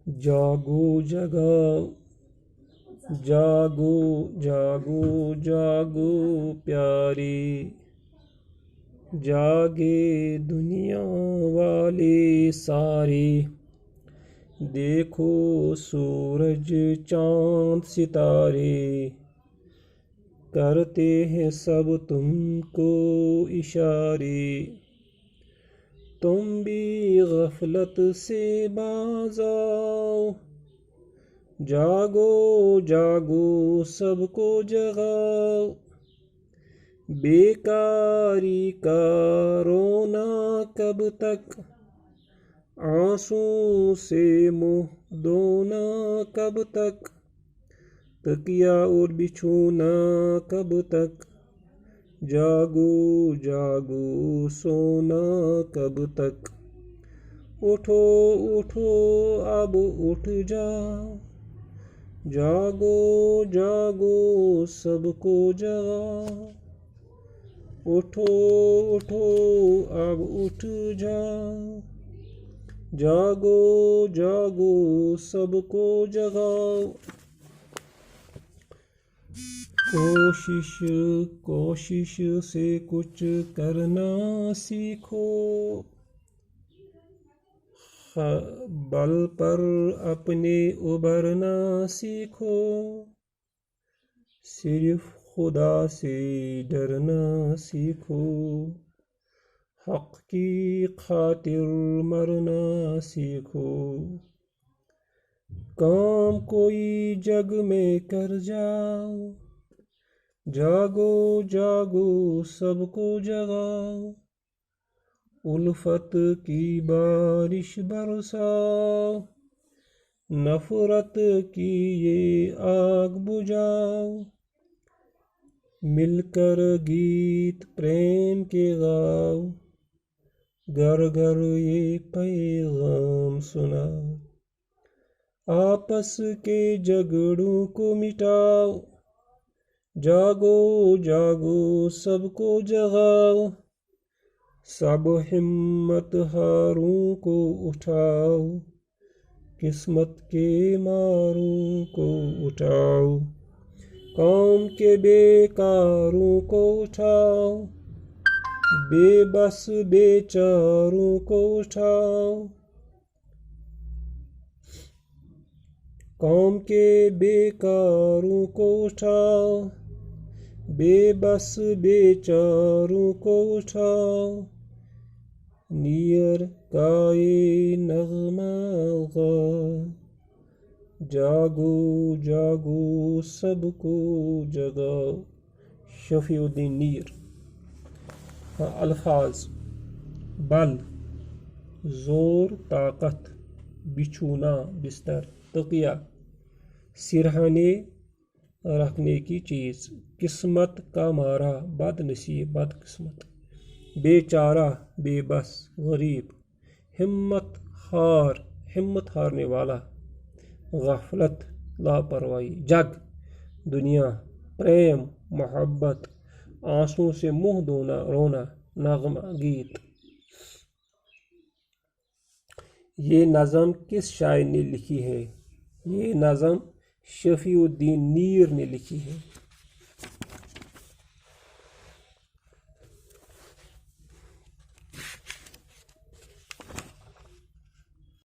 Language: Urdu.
جاگو جگاؤ، جاگو جاگو جاگو پیاری، جاگے دنیا والے سارے، دیکھو سورج چاند ستارے، کرتے ہیں سب تم کو اشارے، تم بھی غفلت سے باز آؤ، جاگو جاگو سب کو جگاؤ، بیکاری کا رونا کب تک، آنسوں سے منہ دھونا کب تک، تکیہ اور بچھونا کب تک، جاگو جاگو سونا کب تک، اٹھو اٹھو اب اٹھ جاؤ، جاگو جاگو سب کو جگاؤ، اٹھو اٹھو اب اٹھ جاؤ، جاگو جاگو سب کو جگاؤ، کوشش سے کچھ کرنا سیکھو، بل پر اپنے ابھرنا سیکھو، صرف خدا سے ڈرنا سیکھو، حق کی خاطر مرنا سیکھو، کام کوئی جگ میں کر جاؤ، جاگو جاگو سب کو جگاؤ، الفت کی بارش برساؤ، نفرت کی یہ آگ بجھاؤ، مل کر گیت پریم کے گاؤ، گھر گھر یہ پیغام سناؤ، آپس کے جھگڑوں کو مٹاؤ، جاگو جاگو سب کو جگاؤ، سب ہمت ہاروں کو اٹھاؤ، قسمت کے ماروں کو اٹھاؤ، قوم کے بیکاروں کو اٹھاؤ، بے بس بیچاروں کو اٹھاؤ، قوم کے بیکاروں کو اٹھاؤ، بے بس بیچاروں کو اٹھاؤ، نیر کا یہ نغمہ گاؤ، جاگو جاگو سب کو جگاؤ۔ شفیع الدین نیر۔ الفاظ: بل، زور طاقت، بچھونا بستر، تکیہ، سرہانے رکھنے کی چیز، قسمت کا مارا، بد نصیب، بد قسمت، بے چارہ، بے بس، غریب، ہمت ہار، ہمت ہارنے والا، غفلت، لاپرواہی، جگ، دنیا، پریم، محبت، آنسوں سے منہ دھونا، رونا، نغمہ، گیت۔ یہ نظم کس شاعر نے لکھی ہے؟ یہ نظم شفیع الدین نیر نے لکھی ہے۔